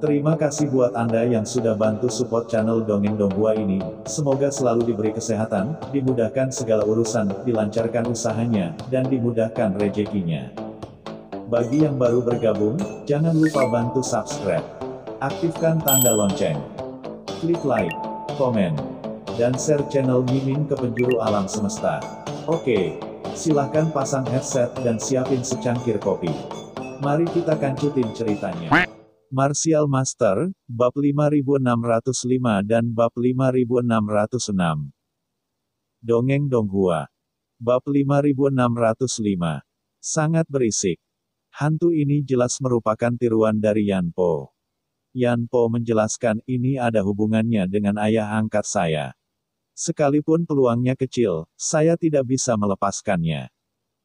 Terima kasih buat Anda yang sudah bantu support channel Dongeng Donghua ini. Semoga selalu diberi kesehatan, dimudahkan segala urusan, dilancarkan usahanya, dan dimudahkan rezekinya. Bagi yang baru bergabung, jangan lupa bantu subscribe. Aktifkan tanda lonceng. Klik like, komen, dan share channel Mimin ke penjuru alam semesta. Oke, silahkan pasang headset dan siapin secangkir kopi. Mari kita kancutin ceritanya. Martial Master, bab 5605 dan bab 5606. Dongeng Donghua. Bab 5605. Sangat berisik. Hantu ini jelas merupakan tiruan dari Yan Po. Yan Po menjelaskan ini ada hubungannya dengan ayah angkat saya. Sekalipun peluangnya kecil, saya tidak bisa melepaskannya.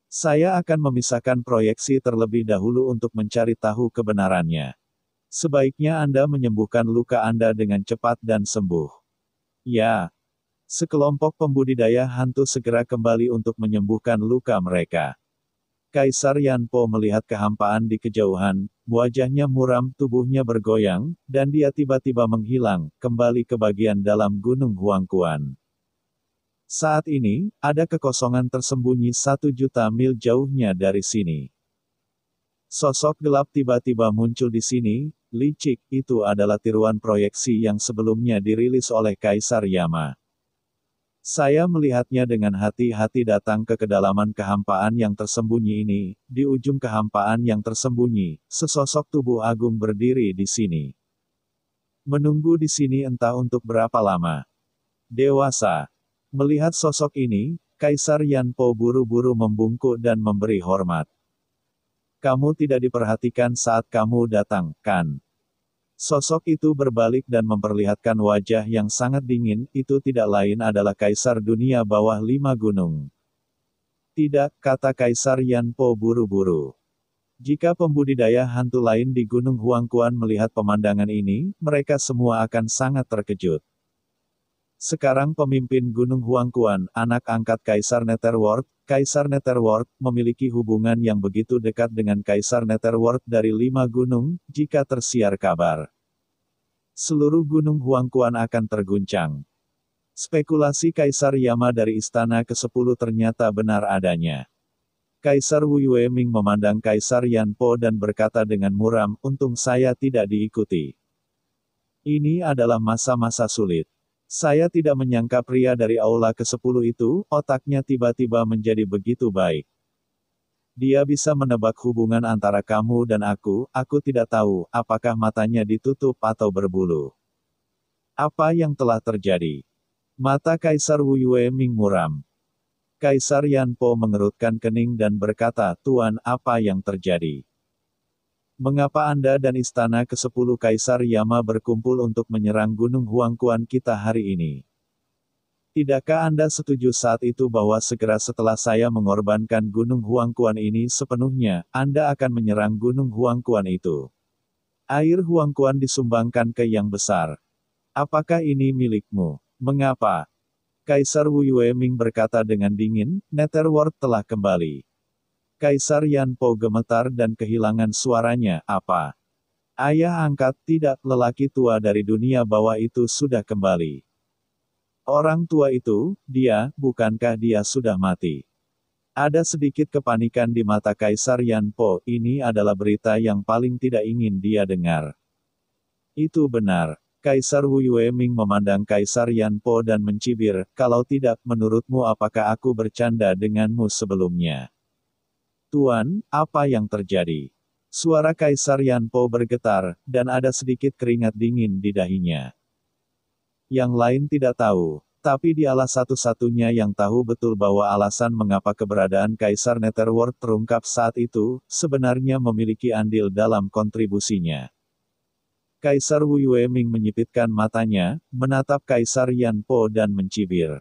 Saya akan memisahkan proyeksi terlebih dahulu untuk mencari tahu kebenarannya. Sebaiknya Anda menyembuhkan luka Anda dengan cepat dan sembuh. Ya. Sekelompok pembudidaya hantu segera kembali untuk menyembuhkan luka mereka. Kaisar Yan Po melihat kehampaan di kejauhan, wajahnya muram, tubuhnya bergoyang, dan dia tiba-tiba menghilang, kembali ke bagian dalam Gunung Huangquan. Saat ini, ada kekosongan tersembunyi 1 juta mil jauhnya dari sini. Sosok gelap tiba-tiba muncul di sini. Licik, itu adalah tiruan proyeksi yang sebelumnya dirilis oleh Kaisar Yama. Saya melihatnya dengan hati-hati datang ke kedalaman kehampaan yang tersembunyi ini. Di ujung kehampaan yang tersembunyi, sesosok tubuh agung berdiri di sini. Menunggu di sini entah untuk berapa lama. Dewasa. Melihat sosok ini, Kaisar Yan Po buru-buru membungkuk dan memberi hormat. Kamu tidak diperhatikan saat kamu datang, kan? Sosok itu berbalik dan memperlihatkan wajah yang sangat dingin, itu tidak lain adalah Kaisar Dunia Bawah 5 Gunung. Tidak, kata Kaisar Yan Po buru-buru. Jika pembudidaya hantu lain di Gunung Huangquan melihat pemandangan ini, mereka semua akan sangat terkejut. Sekarang pemimpin Gunung Huangquan, anak angkat Kaisar Netherworld, Kaisar Netherworld, memiliki hubungan yang begitu dekat dengan Kaisar Netherworld dari 5 gunung, jika tersiar kabar. Seluruh Gunung Huangquan akan terguncang. Spekulasi Kaisar Yama dari Istana ke-10 ternyata benar adanya. Kaisar Wu Yueming memandang Kaisar Yan Po dan berkata dengan muram, untung saya tidak diikuti. Ini adalah masa-masa sulit. Saya tidak menyangka pria dari aula ke-10 itu, otaknya tiba-tiba menjadi begitu baik. Dia bisa menebak hubungan antara kamu dan aku tidak tahu, apakah matanya ditutup atau berbulu. Apa yang telah terjadi? Mata Kaisar Wu Yueming muram. Kaisar Yan Po mengerutkan kening dan berkata, Tuan, apa yang terjadi? Mengapa Anda dan Istana ke-10 Kaisar Yama berkumpul untuk menyerang Gunung Huangquan kita hari ini? Tidakkah Anda setuju saat itu bahwa segera setelah saya mengorbankan Gunung Huangquan ini sepenuhnya, Anda akan menyerang Gunung Huangquan itu? Air Huangquan disumbangkan ke Yang Besar. Apakah ini milikmu? Mengapa? Kaisar Wu Yueming berkata dengan dingin, Netherworld telah kembali. Kaisar Yan Po gemetar dan kehilangan suaranya, apa? Ayah angkat, tidak, lelaki tua dari dunia bawah itu sudah kembali. Orang tua itu, dia, bukankah dia sudah mati? Ada sedikit kepanikan di mata Kaisar Yan Po, ini adalah berita yang paling tidak ingin dia dengar. Itu benar. Kaisar Wu Yueming memandang Kaisar Yan Po dan mencibir, kalau tidak, menurutmu apakah aku bercanda denganmu sebelumnya? Tuan, apa yang terjadi? Suara Kaisar Yan Po bergetar, dan ada sedikit keringat dingin di dahinya. Yang lain tidak tahu, tapi dialah satu-satunya yang tahu betul bahwa alasan mengapa keberadaan Kaisar Netherworld terungkap saat itu, sebenarnya memiliki andil dalam kontribusinya. Kaisar Wu Yueming menyipitkan matanya, menatap Kaisar Yan Po dan mencibir.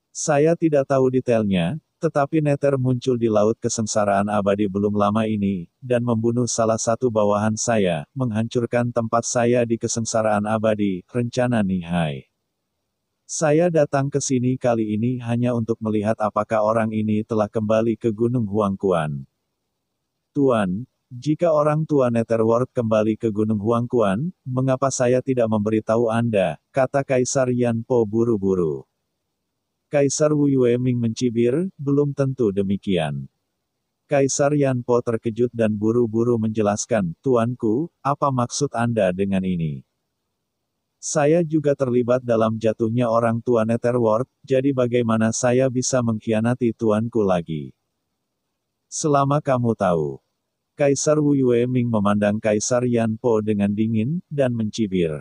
Saya tidak tahu detailnya, tetapi Nether muncul di laut kesengsaraan abadi belum lama ini, dan membunuh salah satu bawahan saya, menghancurkan tempat saya di kesengsaraan abadi, rencana Nihai. Saya datang ke sini kali ini hanya untuk melihat apakah orang ini telah kembali ke Gunung Huangquan. Tuan, Jika orang tua Netherworld kembali ke Gunung Huangquan, mengapa saya tidak memberitahu Anda, kata Kaisar Yan Po buru-buru. Kaisar Wu Yueming mencibir, belum tentu demikian. Kaisar Yan Po terkejut dan buru-buru menjelaskan, Tuanku, apa maksud Anda dengan ini? Saya juga terlibat dalam jatuhnya orang tua Netherworld, jadi bagaimana saya bisa mengkhianati tuanku lagi? Selama kamu tahu. Kaisar Wu Yueming memandang Kaisar Yan Po dengan dingin, dan mencibir.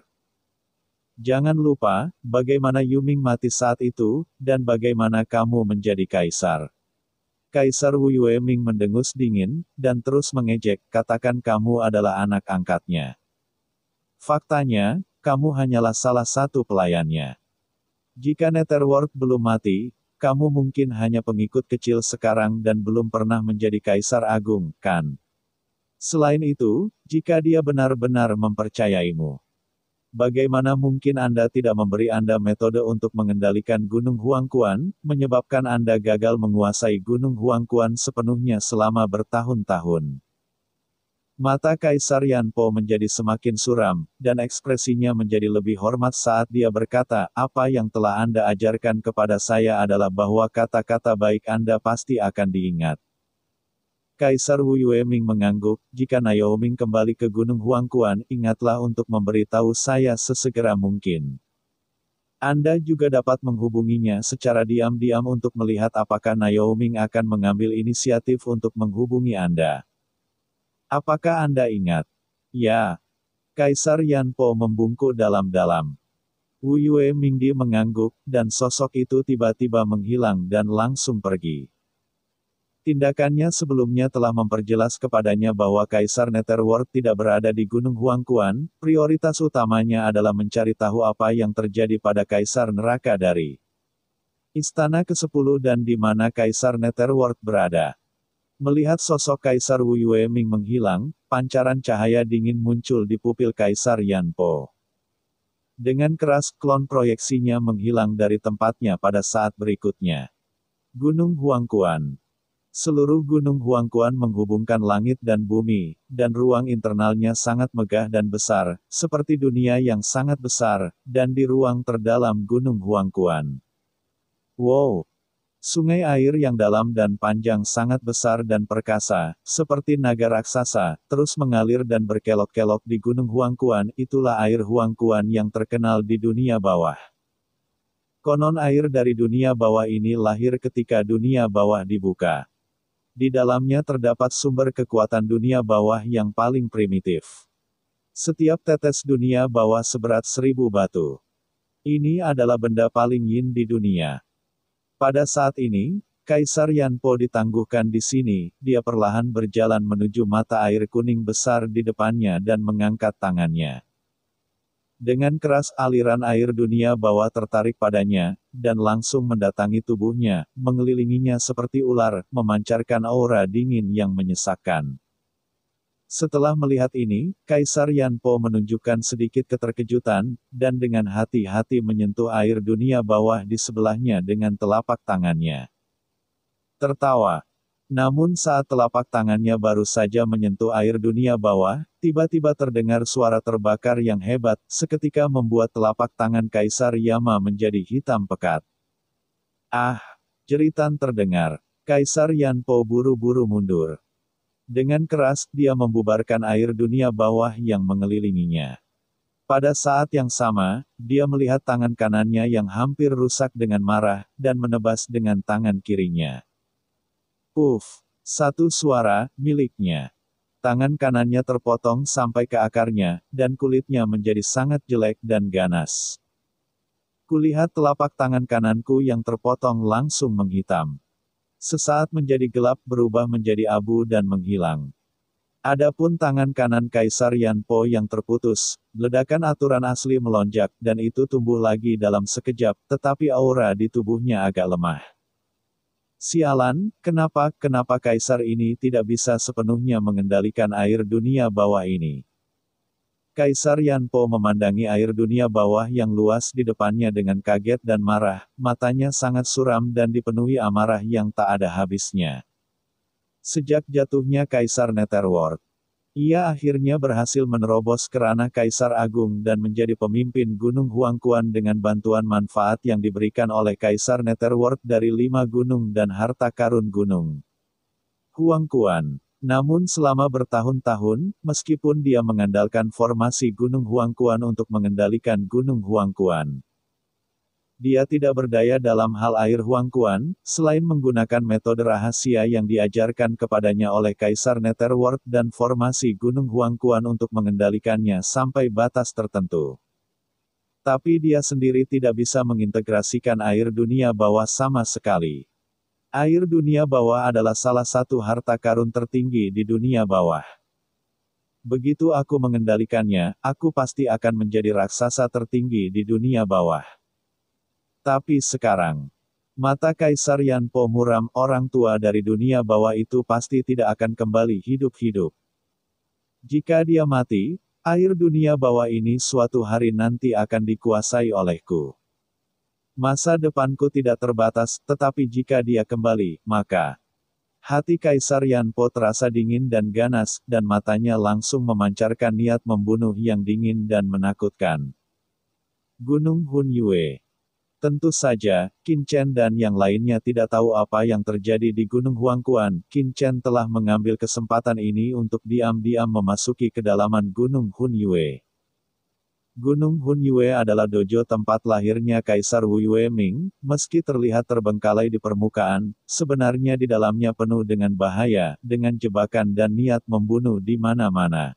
Jangan lupa, bagaimana Yuming mati saat itu, dan bagaimana kamu menjadi kaisar. Kaisar Wu Yueming mendengus dingin, dan terus mengejek, katakan kamu adalah anak angkatnya. Faktanya, kamu hanyalah salah satu pelayannya. Jika Netherworld belum mati, kamu mungkin hanya pengikut kecil sekarang dan belum pernah menjadi kaisar agung, kan? Selain itu, jika dia benar-benar mempercayaimu, bagaimana mungkin Anda tidak memberi Anda metode untuk mengendalikan Gunung Huangquan, menyebabkan Anda gagal menguasai Gunung Huangquan sepenuhnya selama bertahun-tahun? Mata Kaisar Yan Po menjadi semakin suram, dan ekspresinya menjadi lebih hormat saat dia berkata, apa yang telah Anda ajarkan kepada saya adalah bahwa kata-kata baik Anda pasti akan diingat. Kaisar Wu Yueming mengangguk, jika Naomi kembali ke Gunung Huangquan, ingatlah untuk memberitahu saya sesegera mungkin. Anda juga dapat menghubunginya secara diam-diam untuk melihat apakah Naomi akan mengambil inisiatif untuk menghubungi Anda. Apakah Anda ingat? Ya. Kaisar Yan Po membungkuk dalam-dalam. Wu Yueming mengangguk, dan sosok itu tiba-tiba menghilang dan langsung pergi. Tindakannya sebelumnya telah memperjelas kepadanya bahwa Kaisar Netherworld tidak berada di Gunung Huangquan, prioritas utamanya adalah mencari tahu apa yang terjadi pada Kaisar Neraka dari Istana ke-10 dan di mana Kaisar Netherworld berada. Melihat sosok Kaisar Wu Yueming menghilang, pancaran cahaya dingin muncul di pupil Kaisar Yan Po. Dengan keras, klon proyeksinya menghilang dari tempatnya pada saat berikutnya. Gunung Huangquan. Seluruh Gunung Huangquan menghubungkan langit dan bumi, dan ruang internalnya sangat megah dan besar, seperti dunia yang sangat besar, dan di ruang terdalam Gunung Huangquan. Wow! Sungai air yang dalam dan panjang sangat besar dan perkasa, seperti naga raksasa, terus mengalir dan berkelok-kelok di Gunung Huangquan, itulah air Huangquan yang terkenal di dunia bawah. Konon air dari dunia bawah ini lahir ketika dunia bawah dibuka. Di dalamnya terdapat sumber kekuatan dunia bawah yang paling primitif. Setiap tetes dunia bawah seberat 1000 batu. Ini adalah benda paling yin di dunia. Pada saat ini, Kaisar Yan Po ditangguhkan di sini, dia perlahan berjalan menuju mata air kuning besar di depannya dan mengangkat tangannya. Dengan keras aliran air dunia bawah tertarik padanya, dan langsung mendatangi tubuhnya, mengelilinginya seperti ular, memancarkan aura dingin yang menyesakkan. Setelah melihat ini, Kaisar Yan Po menunjukkan sedikit keterkejutan, dan dengan hati-hati menyentuh air dunia bawah di sebelahnya dengan telapak tangannya. Tertawa. Namun saat telapak tangannya baru saja menyentuh air dunia bawah, tiba-tiba terdengar suara terbakar yang hebat, seketika membuat telapak tangan Kaisar Yama menjadi hitam pekat. Ah! Jeritan terdengar. Kaisar Yan Po buru-buru mundur. Dengan keras, dia membubarkan air dunia bawah yang mengelilinginya. Pada saat yang sama, dia melihat tangan kanannya yang hampir rusak dengan marah, dan menebas dengan tangan kirinya. Puff! Satu suara, miliknya. Tangan kanannya terpotong sampai ke akarnya, dan kulitnya menjadi sangat jelek dan ganas. Kulihat telapak tangan kananku yang terpotong langsung menghitam. Sesaat menjadi gelap berubah menjadi abu dan menghilang. Adapun tangan kanan Kaisar Yan Po yang terputus, ledakan aturan asli melonjak, dan itu tumbuh lagi dalam sekejap, tetapi aura di tubuhnya agak lemah. Sialan, kenapa Kaisar ini tidak bisa sepenuhnya mengendalikan air dunia bawah ini? Kaisar Yan Po memandangi air dunia bawah yang luas di depannya dengan kaget dan marah, matanya sangat suram dan dipenuhi amarah yang tak ada habisnya. Sejak jatuhnya Kaisar Netherworld, Ia akhirnya berhasil menerobos ke ranah Kaisar Agung dan menjadi pemimpin Gunung Huangquan dengan bantuan manfaat yang diberikan oleh Kaisar Netherworld dari 5 gunung dan harta karun gunung Huangquan. Namun selama bertahun-tahun, meskipun dia mengandalkan formasi Gunung Huangquan untuk mengendalikan Gunung Huangquan, dia tidak berdaya dalam hal air Huangquan, selain menggunakan metode rahasia yang diajarkan kepadanya oleh Kaisar Netherworld dan formasi Gunung Huangquan untuk mengendalikannya sampai batas tertentu. Tapi dia sendiri tidak bisa mengintegrasikan air dunia bawah sama sekali. Air dunia bawah adalah salah satu harta karun tertinggi di dunia bawah. Begitu aku mengendalikannya, aku pasti akan menjadi raksasa tertinggi di dunia bawah. Tapi sekarang, mata Kaisar Yanpo muram, orang tua dari dunia bawah itu pasti tidak akan kembali hidup-hidup. Jika dia mati, air dunia bawah ini suatu hari nanti akan dikuasai olehku. Masa depanku tidak terbatas, tetapi jika dia kembali, maka hati Kaisar Yanpo terasa dingin dan ganas, dan matanya langsung memancarkan niat membunuh yang dingin dan menakutkan. Gunung Hunyue. Tentu saja, Qin Chen dan yang lainnya tidak tahu apa yang terjadi di Gunung Huangquan. Qin Chen telah mengambil kesempatan ini untuk diam-diam memasuki kedalaman Gunung Hunyue. Gunung Hunyue adalah dojo tempat lahirnya Kaisar Wu Yueming. Meski terlihat terbengkalai di permukaan, sebenarnya di dalamnya penuh dengan bahaya, dengan jebakan dan niat membunuh di mana-mana.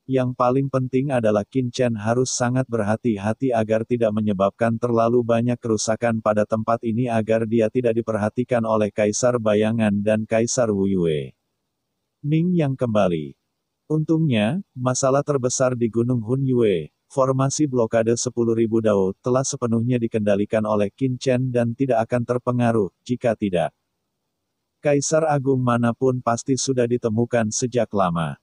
Yang paling penting adalah Qin Chen harus sangat berhati-hati agar tidak menyebabkan terlalu banyak kerusakan pada tempat ini agar dia tidak diperhatikan oleh Kaisar Bayangan dan Kaisar Wu Yue. Ming yang kembali. Untungnya, masalah terbesar di Gunung Hunyue, formasi blokade 10.000 dao, telah sepenuhnya dikendalikan oleh Qin Chen dan tidak akan terpengaruh, jika tidak. Kaisar Agung manapun pasti sudah ditemukan sejak lama.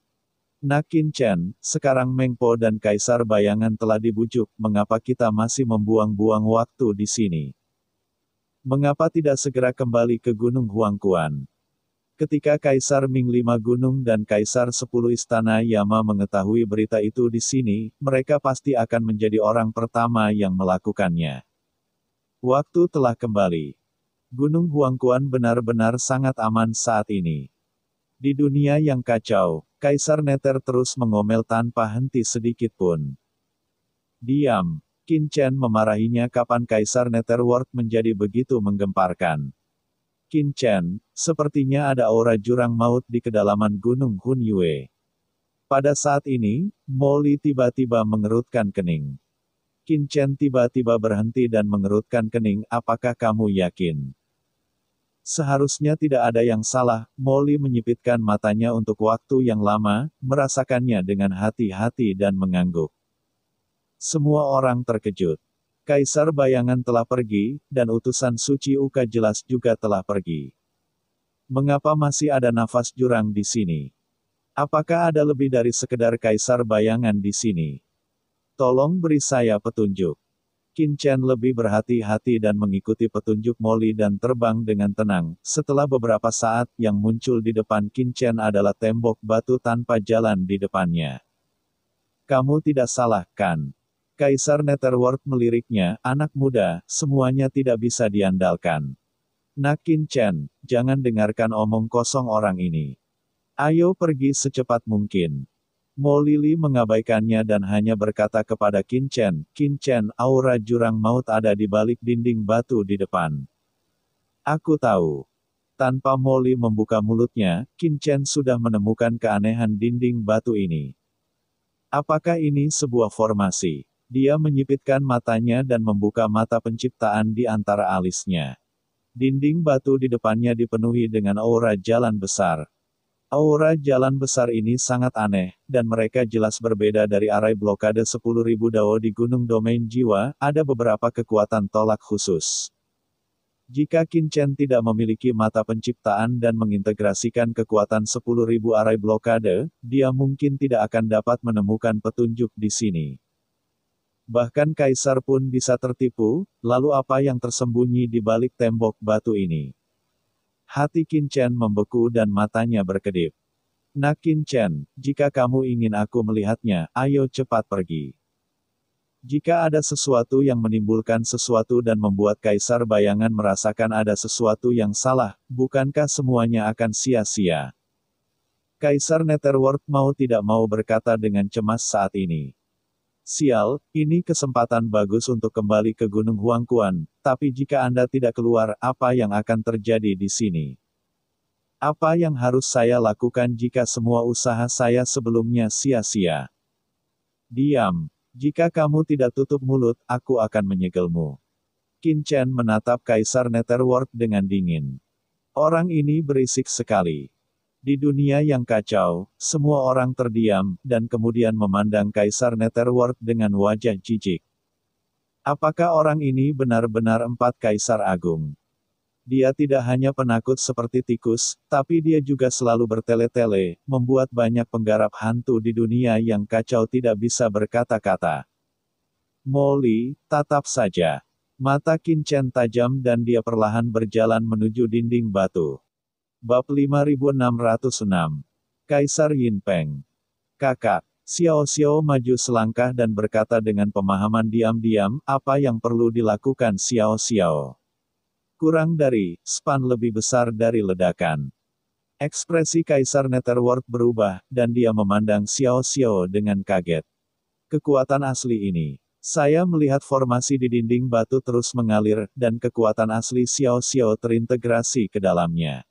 Qin Chen, sekarang Meng Po dan Kaisar Bayangan telah dibujuk, mengapa kita masih membuang-buang waktu di sini? Mengapa tidak segera kembali ke Gunung Huangquan? Ketika Kaisar Ming 5 gunung dan Kaisar 10 istana Yama mengetahui berita itu di sini, mereka pasti akan menjadi orang pertama yang melakukannya. Waktu telah kembali. Gunung Huangquan benar-benar sangat aman saat ini. Di dunia yang kacau, Kaisar Nether terus mengomel tanpa henti sedikit pun. Diam. Qin Chen memarahinya kapan Kaisar Netherworld menjadi begitu menggemparkan. Qin Chen, sepertinya ada aura jurang maut di kedalaman Gunung Hunyue. Pada saat ini, Molly tiba-tiba mengerutkan kening. Qin Chen tiba-tiba berhenti dan mengerutkan kening, apakah kamu yakin? Seharusnya tidak ada yang salah, Molly menyipitkan matanya untuk waktu yang lama, merasakannya dengan hati-hati dan mengangguk. Semua orang terkejut. Kaisar Bayangan telah pergi, dan utusan suci Uka jelas juga telah pergi. Mengapa masih ada nafas jurang di sini? Apakah ada lebih dari sekedar Kaisar Bayangan di sini? Tolong beri saya petunjuk. Qin Chen lebih berhati-hati dan mengikuti petunjuk Molly dan terbang dengan tenang. Setelah beberapa saat, yang muncul di depan Qin Chen adalah tembok batu tanpa jalan di depannya. Kamu tidak salah, kan? Kaisar Netherworld meliriknya, anak muda, semuanya tidak bisa diandalkan. Qin Chen, jangan dengarkan omong kosong orang ini. Ayo pergi secepat mungkin. Mo Lili mengabaikannya dan hanya berkata kepada Qin Chen, aura jurang maut ada di balik dinding batu di depan. Aku tahu. Tanpa Molly membuka mulutnya, Qin Chen sudah menemukan keanehan dinding batu ini. Apakah ini sebuah formasi? Dia menyipitkan matanya dan membuka mata penciptaan di antara alisnya. Dinding batu di depannya dipenuhi dengan aura jalan besar. Aura jalan besar ini sangat aneh, dan mereka jelas berbeda dari arai blokade 10.000 dao di Gunung Domain Jiwa, ada beberapa kekuatan tolak khusus. Jika Qin Chen tidak memiliki mata penciptaan dan mengintegrasikan kekuatan 10.000 arai blokade, dia mungkin tidak akan dapat menemukan petunjuk di sini. Bahkan Kaisar pun bisa tertipu, lalu apa yang tersembunyi di balik tembok batu ini? Hati Qin Chen membeku dan matanya berkedip. Nak Qin Chen, jika kamu ingin aku melihatnya, ayo cepat pergi. Jika ada sesuatu yang menimbulkan sesuatu dan membuat Kaisar Bayangan merasakan ada sesuatu yang salah, bukankah semuanya akan sia-sia? Kaisar Netherworld mau tidak mau berkata dengan cemas saat ini. Sial, ini kesempatan bagus untuk kembali ke Gunung Huangquan, tapi jika Anda tidak keluar, apa yang akan terjadi di sini? Apa yang harus saya lakukan jika semua usaha saya sebelumnya sia-sia? Diam. Jika kamu tidak tutup mulut, aku akan menyegelmu. Qin Chen menatap Kaisar Netherworld dengan dingin. Orang ini berisik sekali. Di dunia yang kacau, semua orang terdiam, dan kemudian memandang Kaisar Netherworld dengan wajah jijik. Apakah orang ini benar-benar empat Kaisar Agung? Dia tidak hanya penakut seperti tikus, tapi dia juga selalu bertele-tele, membuat banyak penggarap hantu di dunia yang kacau tidak bisa berkata-kata. Molly, tatap saja. Mata Qin Chen tajam dan dia perlahan berjalan menuju dinding batu. Bab 5606. Kaisar Yin Peng. Kakak, Xiao Xiao maju selangkah dan berkata dengan pemahaman diam-diam, apa yang perlu dilakukan Xiao Xiao? Kurang dari, span lebih besar dari ledakan. Ekspresi Kaisar Netherworld berubah, dan dia memandang Xiao Xiao dengan kaget. Kekuatan asli ini. Saya melihat formasi di dinding batu terus mengalir, dan kekuatan asli Xiao Xiao terintegrasi ke dalamnya.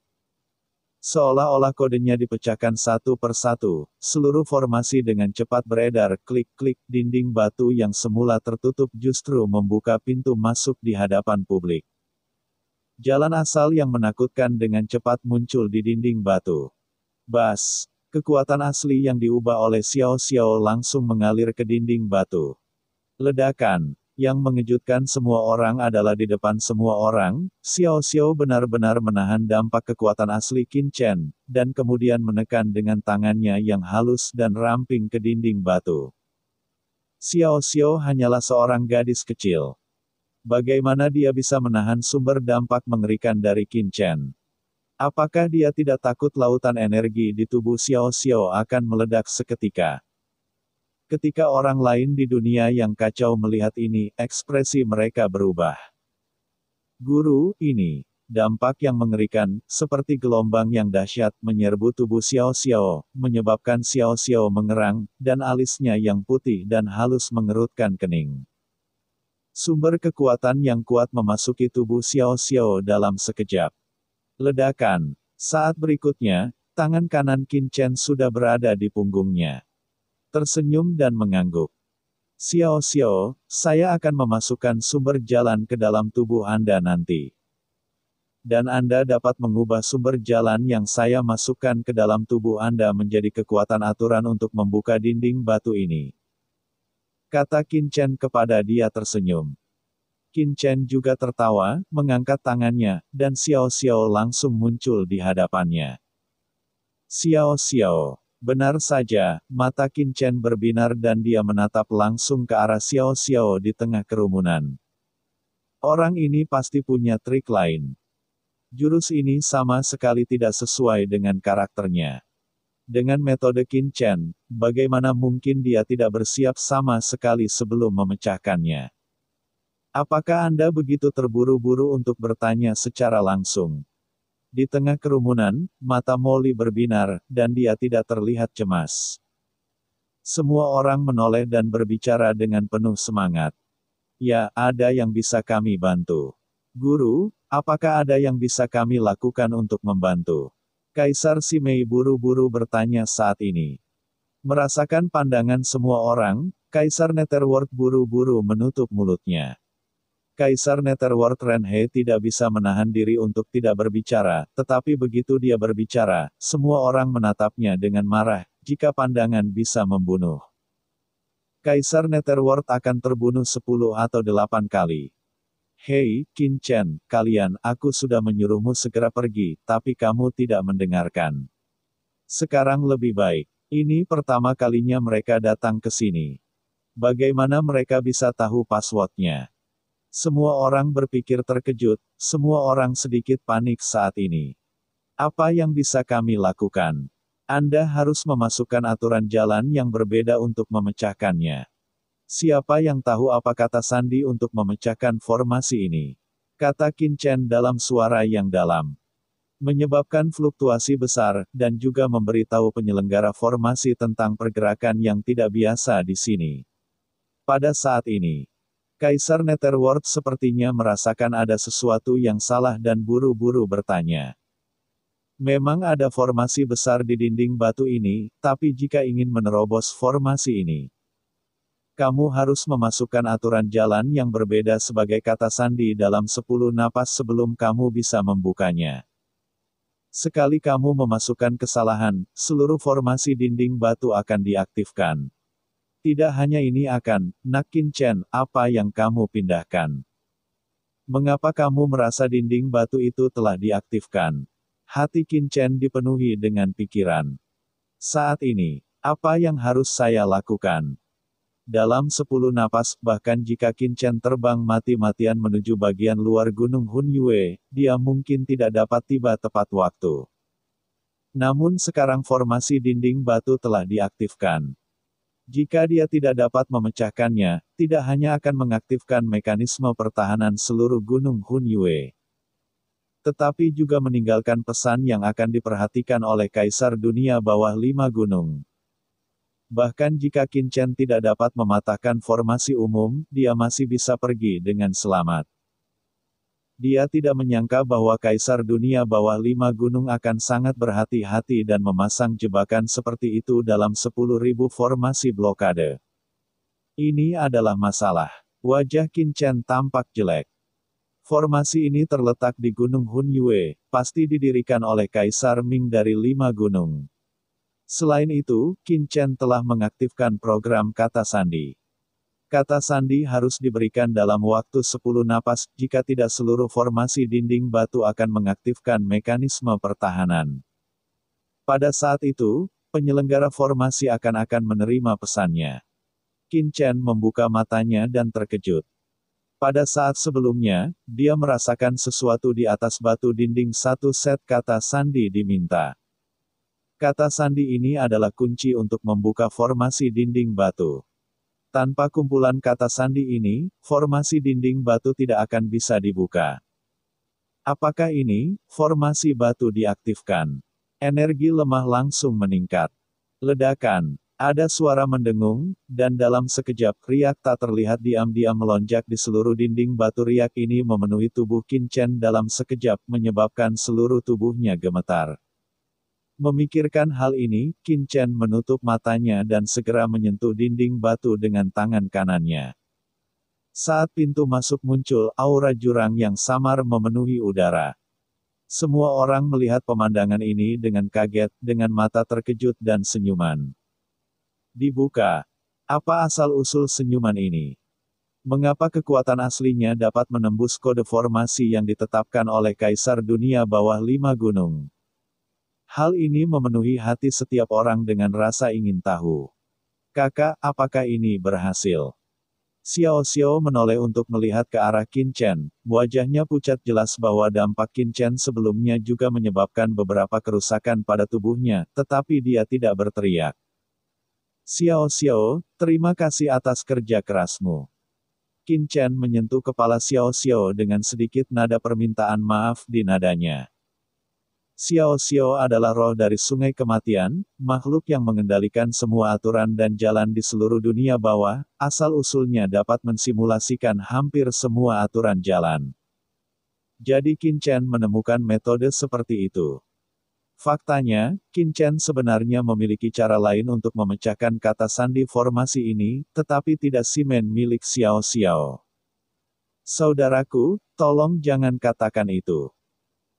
Seolah-olah kodenya dipecahkan satu per satu, seluruh formasi dengan cepat beredar, klik-klik, dinding batu yang semula tertutup justru membuka pintu masuk di hadapan publik. Jalan asal yang menakutkan dengan cepat muncul di dinding batu. Bas, kekuatan asli yang diubah oleh Xiao Xiao langsung mengalir ke dinding batu. Ledakan. Yang mengejutkan semua orang adalah di depan semua orang, Xiao Xiao benar-benar menahan dampak kekuatan asli Qin Chen, dan kemudian menekan dengan tangannya yang halus dan ramping ke dinding batu. Xiao Xiao hanyalah seorang gadis kecil. Bagaimana dia bisa menahan sumber dampak mengerikan dari Qin Chen? Apakah dia tidak takut lautan energi di tubuh Xiao Xiao akan meledak seketika? Ketika orang lain di dunia yang kacau melihat ini, ekspresi mereka berubah. Guru, ini, dampak yang mengerikan, seperti gelombang yang dahsyat, menyerbu tubuh Xiao Xiao, menyebabkan Xiao Xiao mengerang, dan alisnya yang putih dan halus mengerutkan kening. Sumber kekuatan yang kuat memasuki tubuh Xiao Xiao dalam sekejap. Ledakan. Saat berikutnya, tangan kanan Qin Chen sudah berada di punggungnya. Tersenyum dan mengangguk. Xiao Xiao, saya akan memasukkan sumber jalan ke dalam tubuh Anda nanti. Dan Anda dapat mengubah sumber jalan yang saya masukkan ke dalam tubuh Anda menjadi kekuatan aturan untuk membuka dinding batu ini. Kata Qin Chen kepada dia tersenyum. Qin Chen juga tertawa, mengangkat tangannya, dan Xiao Xiao langsung muncul di hadapannya. Xiao Xiao. Benar saja, mata Qin Chen berbinar dan dia menatap langsung ke arah Xiao Xiao di tengah kerumunan. Orang ini pasti punya trik lain. Jurus ini sama sekali tidak sesuai dengan karakternya. Dengan metode Qin Chen, bagaimana mungkin dia tidak bersiap sama sekali sebelum memecahkannya? Apakah Anda begitu terburu-buru untuk bertanya secara langsung? Di tengah kerumunan, mata Molly berbinar, dan dia tidak terlihat cemas. Semua orang menoleh dan berbicara dengan penuh semangat. Ya, ada yang bisa kami bantu. Guru, apakah ada yang bisa kami lakukan untuk membantu? Kaisar Simei buru-buru bertanya saat ini. Merasakan pandangan semua orang, Kaisar Netherworld buru-buru menutup mulutnya. Kaisar Netherworld Renhe tidak bisa menahan diri untuk tidak berbicara, tetapi begitu dia berbicara, semua orang menatapnya dengan marah, jika pandangan bisa membunuh. Kaisar Netherworld akan terbunuh 10 atau 8 kali. Hei, Qin Chen, kalian, aku sudah menyuruhmu segera pergi, tapi kamu tidak mendengarkan. Sekarang lebih baik. Ini pertama kalinya mereka datang ke sini. Bagaimana mereka bisa tahu passwordnya? Semua orang berpikir terkejut, semua orang sedikit panik saat ini. Apa yang bisa kami lakukan? Anda harus memasukkan aturan jalan yang berbeda untuk memecahkannya. Siapa yang tahu apa kata sandi untuk memecahkan formasi ini? Kata Qin Chen dalam suara yang dalam. Menyebabkan fluktuasi besar, dan juga memberitahu penyelenggara formasi tentang pergerakan yang tidak biasa di sini. Pada saat ini, Kaisar Netherworld sepertinya merasakan ada sesuatu yang salah dan buru-buru bertanya. Memang ada formasi besar di dinding batu ini, tapi jika ingin menerobos formasi ini, kamu harus memasukkan aturan jalan yang berbeda sebagai kata sandi dalam 10 napas sebelum kamu bisa membukanya. Sekali kamu memasukkan kesalahan, seluruh formasi dinding batu akan diaktifkan. Tidak hanya ini akan, Nak Qin Chen, apa yang kamu pindahkan? Mengapa kamu merasa dinding batu itu telah diaktifkan? Hati Qin Chen dipenuhi dengan pikiran. Saat ini, apa yang harus saya lakukan? Dalam 10 napas, bahkan jika Qin Chen terbang mati-matian menuju bagian luar gunung Hun Yue, dia mungkin tidak dapat tiba tepat waktu. Namun sekarang formasi dinding batu telah diaktifkan. Jika dia tidak dapat memecahkannya, tidak hanya akan mengaktifkan mekanisme pertahanan seluruh gunung Hun Yue, tetapi juga meninggalkan pesan yang akan diperhatikan oleh Kaisar Dunia Bawah 5 Gunung. Bahkan jika Qin Chen tidak dapat mematahkan formasi umum, dia masih bisa pergi dengan selamat. Dia tidak menyangka bahwa Kaisar Dunia Bawah 5 Gunung akan sangat berhati-hati dan memasang jebakan seperti itu dalam 10.000 formasi blokade. Ini adalah masalah. Wajah Qin Chen tampak jelek. Formasi ini terletak di Gunung Hun Yue, pasti didirikan oleh Kaisar Ming dari 5 gunung. Selain itu, Qin Chen telah mengaktifkan program kata sandi. Kata sandi harus diberikan dalam waktu 10 napas, jika tidak seluruh formasi dinding batu akan mengaktifkan mekanisme pertahanan. Pada saat itu, penyelenggara formasi akan menerima pesannya. Qin Chen membuka matanya dan terkejut. Pada saat sebelumnya, dia merasakan sesuatu di atas batu dinding. Satu set kata sandi diminta. Kata sandi ini adalah kunci untuk membuka formasi dinding batu. Tanpa kumpulan kata sandi ini, formasi dinding batu tidak akan bisa dibuka. Apakah ini? Formasi batu diaktifkan. Energi lemah langsung meningkat. Ledakan. Ada suara mendengung, dan dalam sekejap, riak tak terlihat diam-diam melonjak di seluruh dinding batu. Riak ini memenuhi tubuh Qin Chen dalam sekejap, menyebabkan seluruh tubuhnya gemetar. Memikirkan hal ini, Qin Chen menutup matanya dan segera menyentuh dinding batu dengan tangan kanannya. Saat pintu masuk muncul, aura jurang yang samar memenuhi udara. Semua orang melihat pemandangan ini dengan kaget, dengan mata terkejut dan senyuman. Dibuka. Apa asal-usul senyuman ini? Mengapa kekuatan aslinya dapat menembus kode formasi yang ditetapkan oleh Kaisar Dunia Bawah 5 Gunung? Hal ini memenuhi hati setiap orang dengan rasa ingin tahu. Kakak, apakah ini berhasil? Xiao Xiao menoleh untuk melihat ke arah Qin Chen. Wajahnya pucat, jelas bahwa dampak Qin Chen sebelumnya juga menyebabkan beberapa kerusakan pada tubuhnya, tetapi dia tidak berteriak. Xiao Xiao, terima kasih atas kerja kerasmu. Qin Chen menyentuh kepala Xiao Xiao dengan sedikit nada permintaan maaf di nadanya. Xiao Xiao adalah roh dari Sungai Kematian, makhluk yang mengendalikan semua aturan dan jalan di seluruh dunia bawah, asal-usulnya dapat mensimulasikan hampir semua aturan jalan. Jadi Qin Chen menemukan metode seperti itu. Faktanya, Qin Chen sebenarnya memiliki cara lain untuk memecahkan kata sandi formasi ini, tetapi tidak simen milik Xiao Xiao. Saudaraku, tolong jangan katakan itu.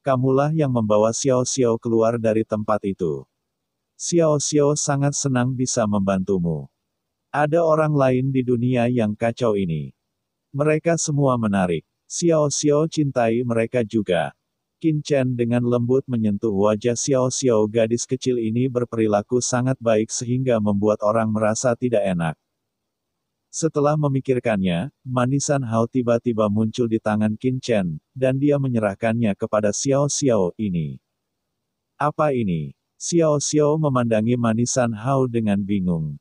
Kamulah yang membawa Xiao Xiao keluar dari tempat itu. Xiao Xiao sangat senang bisa membantumu. Ada orang lain di dunia yang kacau ini. Mereka semua menarik. Xiao Xiao cintai mereka juga. Qin Chen dengan lembut menyentuh wajah Xiao Xiao. Gadis kecil ini berperilaku sangat baik sehingga membuat orang merasa tidak enak. Setelah memikirkannya, manisan hao tiba-tiba muncul di tangan Qin Chen, dan dia menyerahkannya kepada Xiao Xiao. Ini. Apa ini? Xiao Xiao memandangi manisan Hao dengan bingung.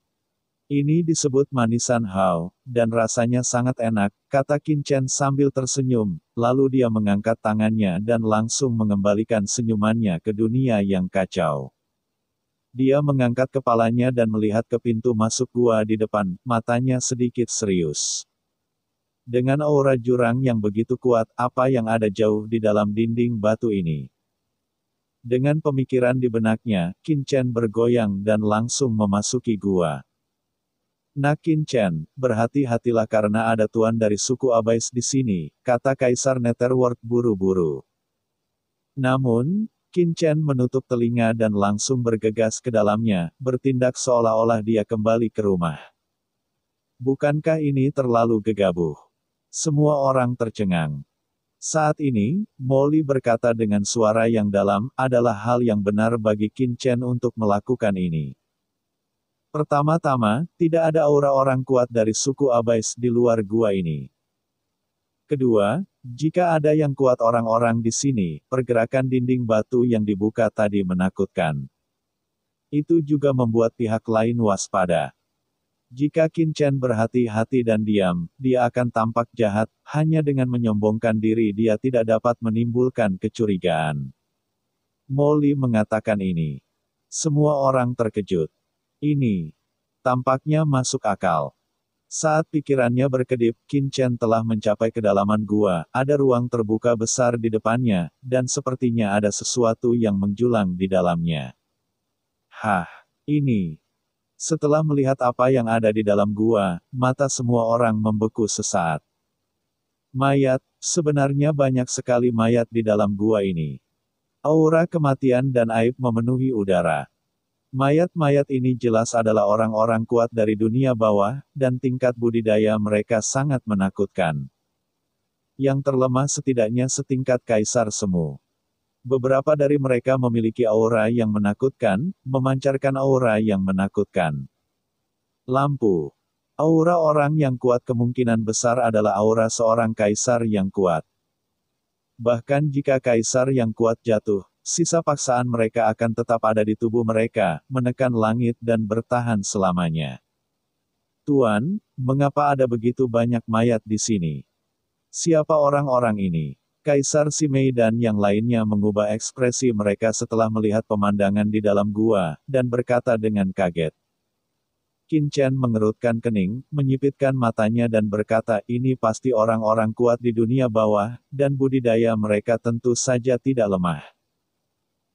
Ini disebut manisan Hao, dan rasanya sangat enak, kata Qin Chen sambil tersenyum, lalu dia mengangkat tangannya dan langsung mengembalikan senyumannya ke dunia yang kacau. Dia mengangkat kepalanya dan melihat ke pintu masuk gua di depan, matanya sedikit serius. Dengan aura jurang yang begitu kuat, apa yang ada jauh di dalam dinding batu ini? Dengan pemikiran di benaknya, Qin Chen bergoyang dan langsung memasuki gua. Nak Qin Chen, berhati-hatilah karena ada tuan dari suku Abais di sini, kata Kaisar Netherworld buru-buru. Namun, Qin Chen menutup telinga dan langsung bergegas ke dalamnya, bertindak seolah-olah dia kembali ke rumah. Bukankah ini terlalu gegabah? Semua orang tercengang. Saat ini, Molly berkata dengan suara yang dalam, adalah hal yang benar bagi Qin Chen untuk melakukan ini. Pertama-tama, tidak ada aura orang kuat dari suku Abais di luar gua ini. Kedua, jika ada yang kuat orang-orang di sini, pergerakan dinding batu yang dibuka tadi menakutkan. Itu juga membuat pihak lain waspada. Jika Qin Chen berhati-hati dan diam, dia akan tampak jahat, hanya dengan menyombongkan diri dia tidak dapat menimbulkan kecurigaan. Molly mengatakan ini. Semua orang terkejut. Ini tampaknya masuk akal. Saat pikirannya berkedip, Qin Chen telah mencapai kedalaman gua, ada ruang terbuka besar di depannya, dan sepertinya ada sesuatu yang menjulang di dalamnya. Hah, ini. Setelah melihat apa yang ada di dalam gua, mata semua orang membeku sesaat. Mayat, sebenarnya banyak sekali mayat di dalam gua ini. Aura kematian dan aib memenuhi udara. Mayat-mayat ini jelas adalah orang-orang kuat dari dunia bawah, dan tingkat budidaya mereka sangat menakutkan. Yang terlemah setidaknya setingkat Kaisar Semu. Beberapa dari mereka memiliki aura yang menakutkan, memancarkan aura yang menakutkan. Lampu. Aura orang yang kuat kemungkinan besar adalah aura seorang kaisar yang kuat. Bahkan jika kaisar yang kuat jatuh, sisa paksaan mereka akan tetap ada di tubuh mereka, menekan langit dan bertahan selamanya. Tuan, mengapa ada begitu banyak mayat di sini? Siapa orang-orang ini? Kaisar Simei dan yang lainnya mengubah ekspresi mereka setelah melihat pemandangan di dalam gua, dan berkata dengan kaget. Qin Chen mengerutkan kening, menyipitkan matanya dan berkata, ini pasti orang-orang kuat di dunia bawah, dan budidaya mereka tentu saja tidak lemah.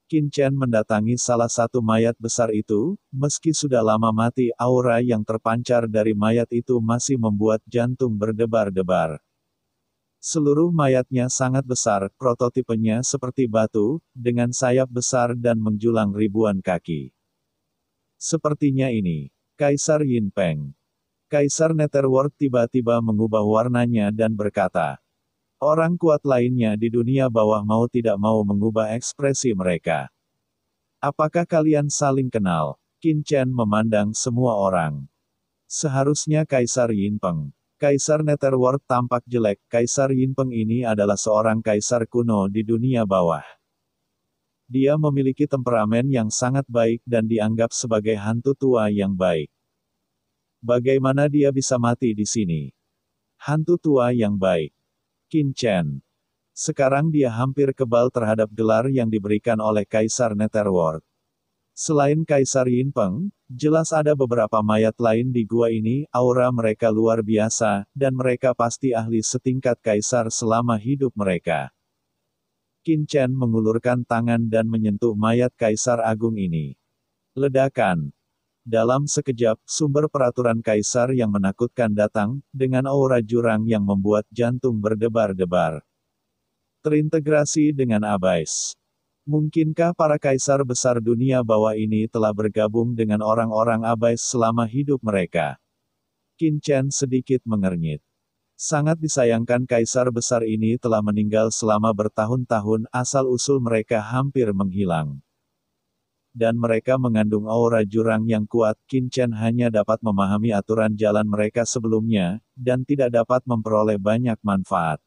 Qin Chen mendatangi salah satu mayat besar itu, meski sudah lama mati, aura yang terpancar dari mayat itu masih membuat jantung berdebar-debar. Seluruh mayatnya sangat besar, prototipenya seperti batu, dengan sayap besar dan menjulang ribuan kaki. Sepertinya ini, Kaisar Yin Peng. Kaisar Netherworld tiba-tiba mengubah warnanya dan berkata, orang kuat lainnya di dunia bawah mau tidak mau mengubah ekspresi mereka. Apakah kalian saling kenal? Qin Chen memandang semua orang. Seharusnya Kaisar Yin Peng. Kaisar Netherworld tampak jelek, Kaisar Yin Peng ini adalah seorang kaisar kuno di dunia bawah. Dia memiliki temperamen yang sangat baik dan dianggap sebagai hantu tua yang baik. Bagaimana dia bisa mati di sini? Hantu tua yang baik. Qin Chen. Sekarang dia hampir kebal terhadap gelar yang diberikan oleh Kaisar Netherworld. Selain Kaisar Yin Peng, jelas ada beberapa mayat lain di gua ini, aura mereka luar biasa, dan mereka pasti ahli setingkat Kaisar selama hidup mereka. Qin Chen mengulurkan tangan dan menyentuh mayat Kaisar Agung ini. Ledakan. Dalam sekejap, sumber peraturan kaisar yang menakutkan datang, dengan aura jurang yang membuat jantung berdebar-debar. Terintegrasi dengan Abais. Mungkinkah para kaisar besar dunia bawah ini telah bergabung dengan orang-orang Abais selama hidup mereka? Qin Chen sedikit mengernyit. Sangat disayangkan kaisar besar ini telah meninggal selama bertahun-tahun, asal-usul mereka hampir menghilang. Dan mereka mengandung aura jurang yang kuat, Qin Chen hanya dapat memahami aturan jalan mereka sebelumnya, dan tidak dapat memperoleh banyak manfaat.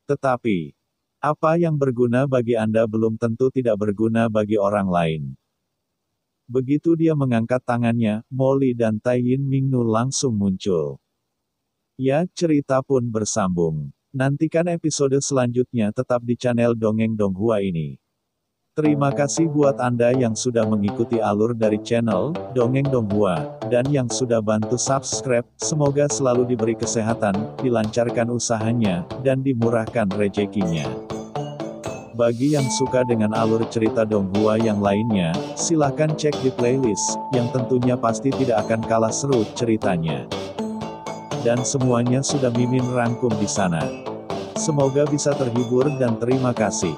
Tetapi, apa yang berguna bagi Anda belum tentu tidak berguna bagi orang lain. Begitu dia mengangkat tangannya, Molly dan Tai Yin Mingnu langsung muncul. Ya, cerita pun bersambung. Nantikan episode selanjutnya tetap di channel Dongeng Donghua ini. Terima kasih buat Anda yang sudah mengikuti alur dari channel Dongeng Donghua, dan yang sudah bantu subscribe. Semoga selalu diberi kesehatan, dilancarkan usahanya, dan dimurahkan rezekinya. Bagi yang suka dengan alur cerita Donghua yang lainnya, silahkan cek di playlist, yang tentunya pasti tidak akan kalah seru ceritanya. Dan semuanya sudah Mimin rangkum di sana. Semoga bisa terhibur dan terima kasih.